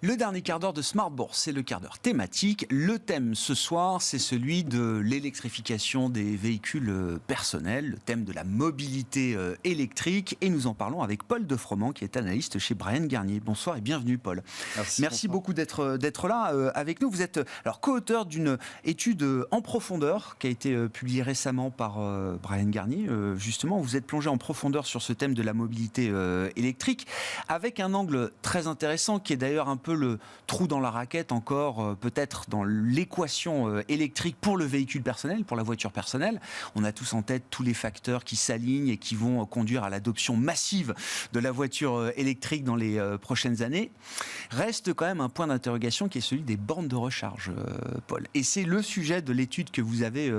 Le dernier quart d'heure de Smart Bourse, c'est le quart d'heure thématique. Le thème ce soir, c'est celui de l'électrification des véhicules personnels, le thème de la mobilité électrique. Et nous en parlons avec Paul Defroment, qui est analyste chez Bryan Garnier. Bonsoir et bienvenue, Paul. Merci beaucoup d'être là avec nous. Vous êtes co-auteur d'une étude en profondeur qui a été publiée récemment par Bryan Garnier. Justement, vous êtes plongé en profondeur sur ce thème de la mobilité électrique, avec un angle très intéressant qui est d'ailleurs un peu le trou dans la raquette encore, peut-être dans l'équation électrique pour le véhicule personnel, pour la voiture personnelle. On a tous en tête tous les facteurs qui s'alignent et qui vont conduire à l'adoption massive de la voiture électrique dans les prochaines années. Reste quand même un point d'interrogation qui est celui des bornes de recharge, Paul. Et c'est le sujet de l'étude que vous avez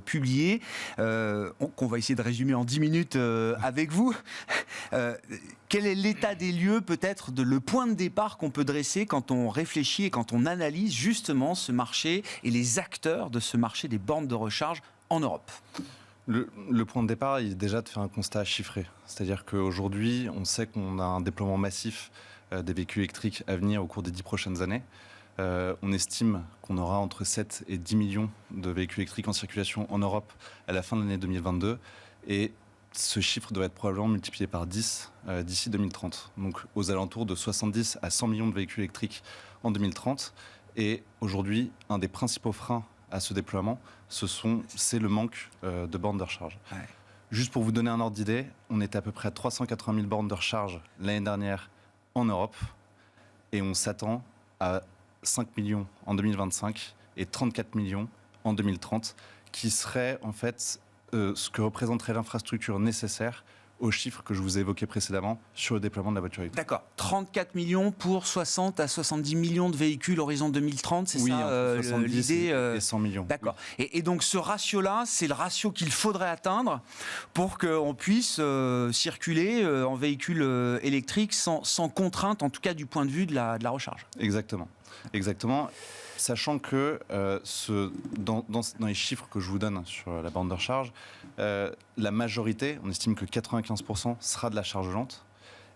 publiée, qu'on va essayer de résumer en 10 minutes avec vous. Quel est l'état des lieux, peut-être, le point de départ qu'on peut dresser quand on réfléchit et quand on analyse justement ce marché et les acteurs de ce marché des bornes de recharge en Europe? Le point de départ, il est déjà de faire un constat chiffré. C'est-à-dire qu'aujourd'hui, on sait qu'on a un déploiement massif des véhicules électriques à venir au cours des 10 prochaines années. On estime qu'on aura entre 7 et 10 millions de véhicules électriques en circulation en Europe à la fin de l'année 2022. Et ce chiffre doit être probablement multiplié par 10 d'ici 2030. Donc aux alentours de 70 à 100 millions de véhicules électriques en 2030. Et aujourd'hui, un des principaux freins à ce déploiement, c'est le manque de bornes de recharge. Ouais. Juste pour vous donner un ordre d'idée, on était à peu près à 380 000 bornes de recharge l'année dernière en Europe. Et on s'attend à 5 millions en 2025 et 34 millions en 2030, qui serait en fait ce que représenterait l'infrastructure nécessaire aux chiffres que je vous ai évoqués précédemment sur le déploiement de la voiture électrique. D'accord. 34 millions pour 60 à 70 millions de véhicules horizon 2030, c'est oui, ça l'idée et 100 millions. D'accord. Oui. Et donc ce ratio-là, c'est le ratio qu'il faudrait atteindre pour qu'on puisse circuler en véhicule électrique sans contrainte, en tout cas du point de vue de la recharge. Exactement. Sachant que dans les chiffres que je vous donne sur la borne de recharge, la majorité, on estime que 95% sera de la charge lente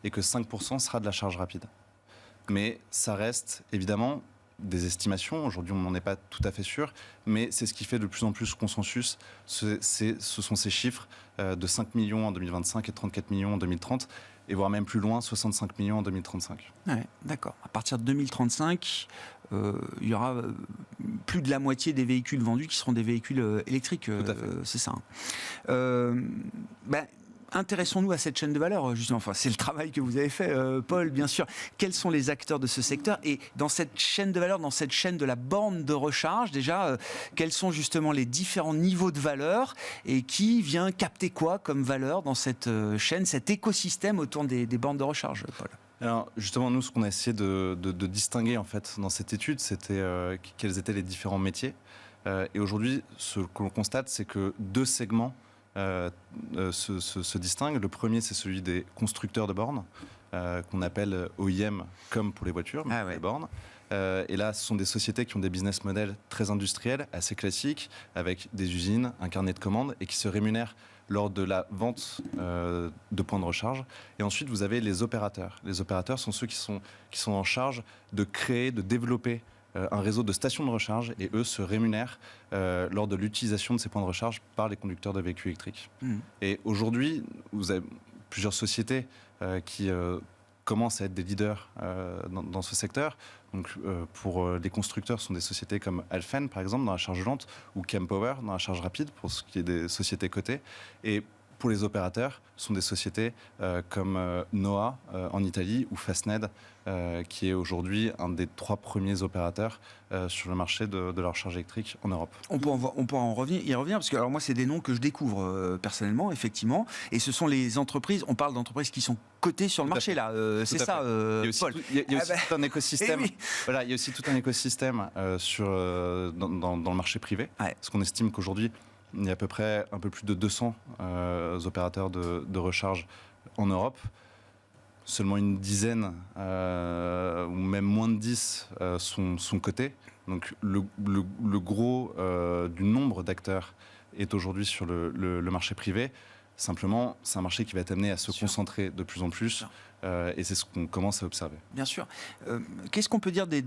et que 5% sera de la charge rapide. Mais ça reste évidemment des estimations. Aujourd'hui, on n'en est pas tout à fait sûr, mais c'est ce qui fait de plus en plus consensus. Ce sont ces chiffres de 5 millions en 2025 et 34 millions en 2030, et voire même plus loin, 65 millions en 2035. Ouais, d'accord. À partir de 2035, il y aura plus de la moitié des véhicules vendus qui seront des véhicules électriques. Tout à fait. C'est ça. Intéressons-nous à cette chaîne de valeur, justement. Enfin, c'est le travail que vous avez fait, Paul, bien sûr. Quels sont les acteurs de ce secteur? Et dans cette chaîne de valeur, dans cette chaîne de la borne de recharge, déjà, quels sont justement les différents niveaux de valeur et qui vient capter quoi comme valeur dans cette chaîne, cet écosystème autour des bornes de recharge, Paul? Alors, justement, nous, ce qu'on a essayé de distinguer, en fait, dans cette étude, c'était quels étaient les différents métiers. Et aujourd'hui, ce que l'on constate, c'est que deux segments se distinguent. Le premier, c'est celui des constructeurs de bornes, qu'on appelle OEM, comme pour les voitures, les bornes. Et là, ce sont des sociétés qui ont des business models très industriels, assez classiques, avec des usines, un carnet de commandes, et qui se rémunèrent lors de la vente de points de recharge. Et ensuite, vous avez les opérateurs. Les opérateurs sont ceux qui sont en charge de créer, de développer un réseau de stations de recharge, et eux se rémunèrent lors de l'utilisation de ces points de recharge par les conducteurs de véhicules électriques. Et aujourd'hui, vous avez plusieurs sociétés qui commencent à être des leaders dans ce secteur. Donc, pour les constructeurs, ce sont des sociétés comme Alfen, par exemple, dans la charge lente, ou Kempower, dans la charge rapide, pour ce qui est des sociétés cotées. Et pour les opérateurs, ce sont des sociétés comme NOA en Italie ou Fastned, qui est aujourd'hui un des 3 premiers opérateurs sur le marché de la recharge électrique en Europe. On pourra y revenir, parce que alors moi, c'est des noms que je découvre personnellement, effectivement, et ce sont les entreprises, on parle d'entreprises qui sont cotées sur le marché, là, c'est ça, Paul. Il y a aussi tout un écosystème. Voilà, il y a aussi tout un écosystème dans le marché privé, parce qu'on estime qu'aujourd'hui, il y a à peu près un peu plus de 200 opérateurs de recharge en Europe. Seulement une dizaine, ou même moins de 10, sont cotés. Donc le gros du nombre d'acteurs est aujourd'hui sur le marché privé. Simplement, c'est un marché qui va être amené à se concentrer de plus en plus et c'est ce qu'on commence à observer. Bien sûr. Qu'est-ce qu'on peut dire de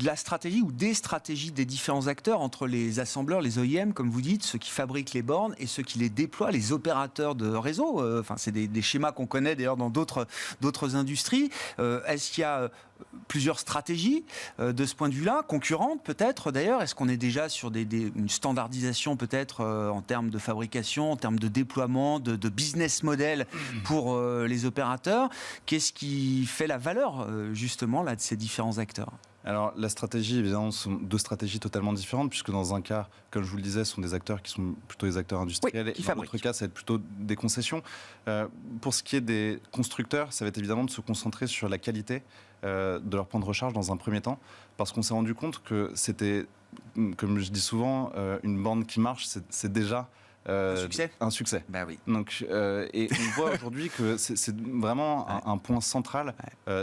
la stratégie ou des stratégies des différents acteurs entre les assembleurs, les OEM, comme vous dites, ceux qui fabriquent les bornes et ceux qui les déploient, les opérateurs de réseau? C'est des schémas qu'on connaît d'ailleurs dans d'autres industries. Est-ce qu'il y a plusieurs stratégies de ce point de vue-là, concurrentes peut-être d'ailleurs? Est-ce qu'on est déjà sur une standardisation peut-être en termes de fabrication, en termes de déploiement, de business model pour les opérateurs? Qu'est-ce qui fait la valeur justement là, de ces différents acteurs? Alors, la stratégie, évidemment, sont deux stratégies totalement différentes, puisque dans un cas, comme je vous le disais, ce sont des acteurs qui sont plutôt des acteurs industriels, qui et dans l'autre cas, ça va être plutôt des concessions. Pour ce qui est des constructeurs, ça va être évidemment de se concentrer sur la qualité de leur point de recharge dans un premier temps, parce qu'on s'est rendu compte que c'était, comme je dis souvent, une borne qui marche, c'est déjà un succès. Bah oui. Donc, et on voit aujourd'hui que c'est vraiment un point central,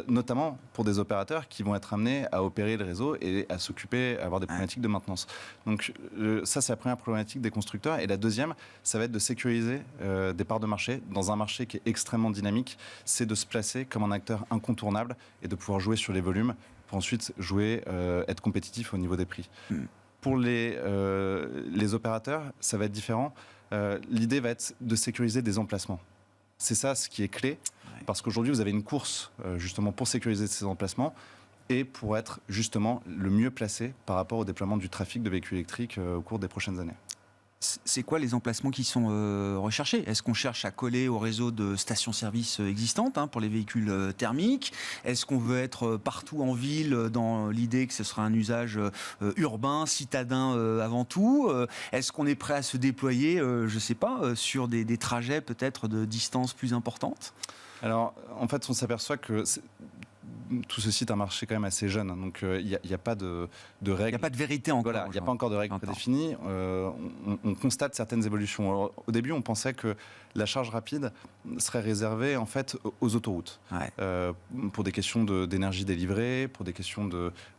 notamment pour des opérateurs qui vont être amenés à opérer le réseau et à s'occuper, à avoir des problématiques de maintenance. Donc ça, c'est la première problématique des constructeurs. Et la deuxième, ça va être de sécuriser des parts de marché dans un marché qui est extrêmement dynamique. C'est de se placer comme un acteur incontournable et de pouvoir jouer sur les volumes pour ensuite jouer, être compétitif au niveau des prix. Pour les opérateurs, ça va être différent. L'idée va être de sécuriser des emplacements. C'est ça ce qui est clé, parce qu'aujourd'hui, vous avez une course justement pour sécuriser ces emplacements et pour être justement le mieux placé par rapport au déploiement du trafic de véhicules électriques au cours des prochaines années. C'est quoi les emplacements qui sont recherchés? Est-ce qu'on cherche à coller au réseau de stations-service existantes pour les véhicules thermiques? Est-ce qu'on veut être partout en ville dans l'idée que ce sera un usage urbain, citadin avant tout? Est-ce qu'on est prêt à se déployer, je ne sais pas, sur des trajets peut-être de distance plus importantes? Alors, en fait, on s'aperçoit que tout ceci est un marché quand même assez jeune, donc il n'y a pas de règles. Il n'y a pas de vérité encore. Voilà, il n'y a pas encore de règles prédéfinies. On constate certaines évolutions. Alors, au début, on pensait que la charge rapide serait réservée en fait aux autoroutes, pour des questions d'énergie délivrée, pour des questions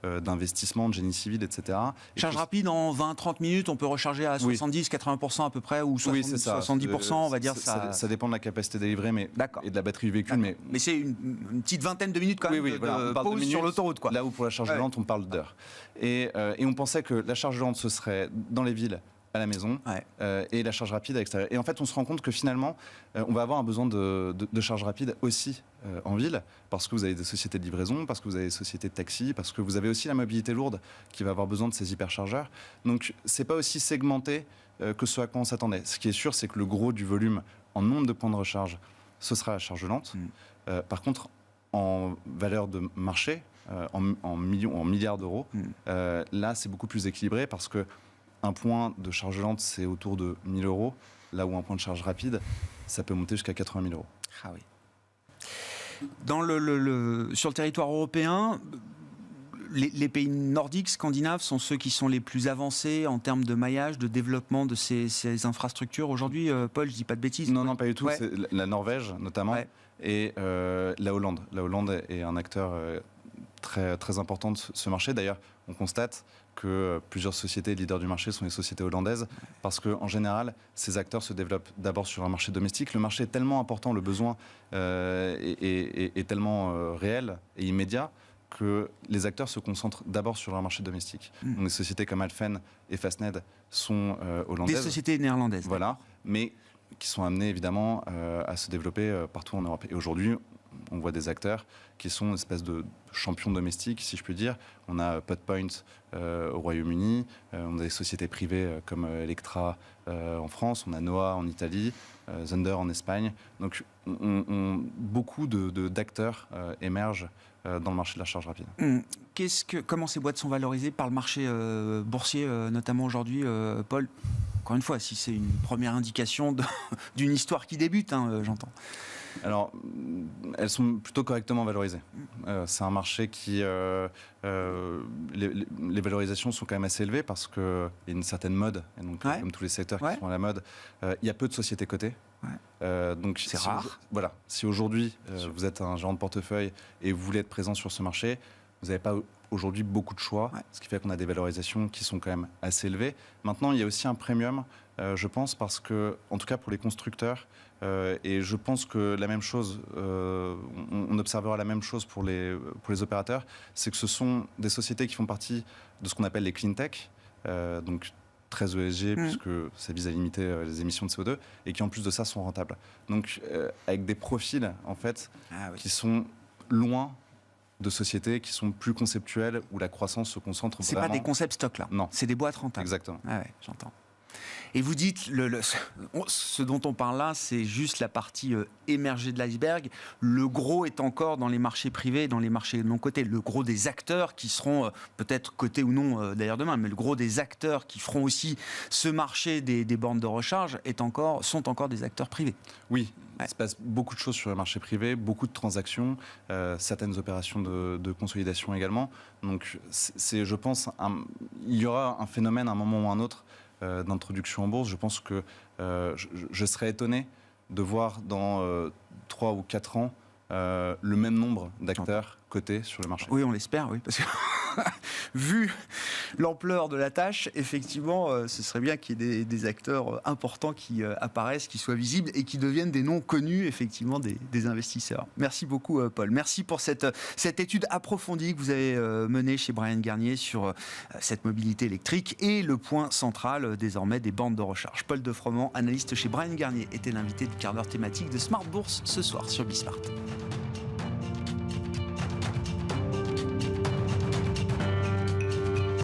d'investissement, de génie civil, etc. Charge rapide, en 20-30 minutes, on peut recharger à 70-80% à peu près, ou 70%, on va dire. Ça dépend de la capacité délivrée et de la batterie du véhicule. Mais c'est une petite vingtaine de minutes quand même on parle pause de minutes, sur l'autoroute. Là où pour la charge lente, on parle d'heures. Et on pensait que la charge lente, ce serait dans les villes, à la maison, et la charge rapide à l'extérieur. Et en fait, on se rend compte que finalement, on va avoir un besoin de charge rapide aussi en ville, parce que vous avez des sociétés de livraison, parce que vous avez des sociétés de taxi, parce que vous avez aussi la mobilité lourde qui va avoir besoin de ces hyperchargeurs. Donc, c'est pas aussi segmenté que ce à quoi on s'attendait. Ce qui est sûr, c'est que le gros du volume en nombre de points de recharge, ce sera la charge lente. Par contre, en valeur de marché, en milliards d'euros, là, c'est beaucoup plus équilibré parce que un point de charge lente, c'est autour de 1 000 euros, là où un point de charge rapide, ça peut monter jusqu'à 80 000 euros. Ah oui. Sur le territoire européen, les pays nordiques, scandinaves, sont ceux qui sont les plus avancés en termes de maillage, de développement de ces infrastructures aujourd'hui. Paul, je ne dis pas de bêtises. Non, pas du tout. C'est la Norvège, notamment, et la Hollande. La Hollande est un acteur très, très important de ce marché. D'ailleurs, on constate que plusieurs sociétés leaders du marché sont les sociétés hollandaises, parce qu'en général, ces acteurs se développent d'abord sur un marché domestique. Le marché est tellement important, le besoin est tellement réel et immédiat, que les acteurs se concentrent d'abord sur leur marché domestique. Donc, des sociétés comme Alfen et Fastned sont hollandaises. Des sociétés néerlandaises. Voilà, mais qui sont amenées évidemment à se développer partout en Europe. Et aujourd'hui, on voit des acteurs qui sont une espèce de champions domestiques, si je puis dire. On a Podpoint au Royaume-Uni, on a des sociétés privées comme Electra en France, on a Noah en Italie, Zunder en Espagne. Donc beaucoup d'acteurs émergent dans le marché de la charge rapide. Comment ces boîtes sont valorisées par le marché boursier, notamment aujourd'hui, Paul? Encore une fois, si c'est une première indication d'une histoire qui débute, j'entends. Alors, elles sont plutôt correctement valorisées. C'est un marché qui... les valorisations sont quand même assez élevées parce qu'il y a une certaine mode. Et donc, comme tous les secteurs qui sont à la mode, il y a peu de sociétés cotées. Donc c'est rare. Si aujourd'hui, vous êtes un gérant de portefeuille et vous voulez être présent sur ce marché, vous n'avez pas aujourd'hui beaucoup de choix, ce qui fait qu'on a des valorisations qui sont quand même assez élevées. Maintenant, il y a aussi un premium, je pense, parce que, en tout cas pour les constructeurs, et je pense que la même chose, on observera la même chose pour les opérateurs, c'est que ce sont des sociétés qui font partie de ce qu'on appelle les clean tech, donc très ESG, puisque ça vise à limiter les émissions de CO2, et qui en plus de ça sont rentables. Donc avec des profils en fait qui sont loin de sociétés qui sont plus conceptuelles, où la croissance se concentre vraiment... C'est pas des concepts stock là. Non. C'est des boîtes rentables. Exactement. Ah ouais, j'entends. Et vous dites, ce dont on parle là, c'est juste la partie émergée de l'iceberg. Le gros est encore dans les marchés privés, dans les marchés non cotés. Le gros des acteurs qui seront peut-être cotés ou non d'ailleurs demain, mais le gros des acteurs qui feront aussi ce marché des bornes de recharge sont encore des acteurs privés. Oui. Il se passe beaucoup de choses sur le marché privé, beaucoup de transactions, certaines opérations de consolidation également. Donc, je pense, il y aura un phénomène à un moment ou à un autre d'introduction en bourse. Je pense que je serais étonné de voir dans 3 ou 4 ans le même nombre d'acteurs cotés sur le marché. Oui, on l'espère, oui, parce que vu l'ampleur de la tâche, effectivement, ce serait bien qu'il y ait des acteurs importants qui apparaissent, qui soient visibles et qui deviennent des noms connus, effectivement, des investisseurs. Merci beaucoup, Paul. Merci pour cette étude approfondie que vous avez menée chez Bryan Garnier sur cette mobilité électrique et le point central, désormais, des bornes de recharge. Paul Defroment, analyste chez Bryan Garnier, était l'invité du quart d'heure thématique de Smart Bourse ce soir sur Bismart.